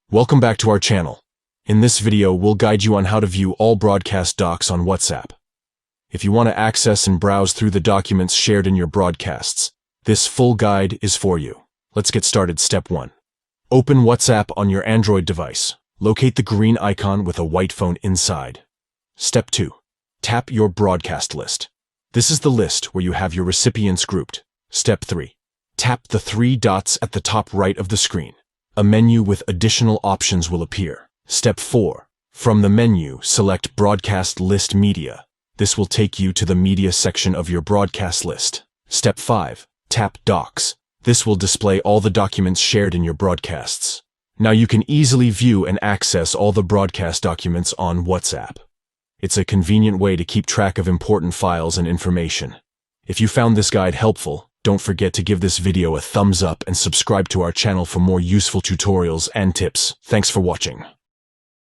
Welcome back to our channel. In this video, we'll guide you on how to view all broadcast docs on WhatsApp. If you want to access and browse through the documents shared in your broadcasts, this full guide is for you. Let's get started. Step 1. Open WhatsApp on your Android device. Locate the green icon with a white phone inside. Step 2. Tap your broadcast list. This is the list where you have your recipients grouped. Step 3. Tap the 3 dots at the top right of the screen. A menu with additional options will appear. Step 4. From the menu, select Broadcast List Media. This will take you to the media section of your broadcast list. Step 5. Tap Docs. This will display all the documents shared in your broadcasts. Now you can easily view and access all the broadcast documents on WhatsApp. It's a convenient way to keep track of important files and information. If you found this guide helpful, don't forget to give this video a thumbs up and subscribe to our channel for more useful tutorials and tips. Thanks for watching.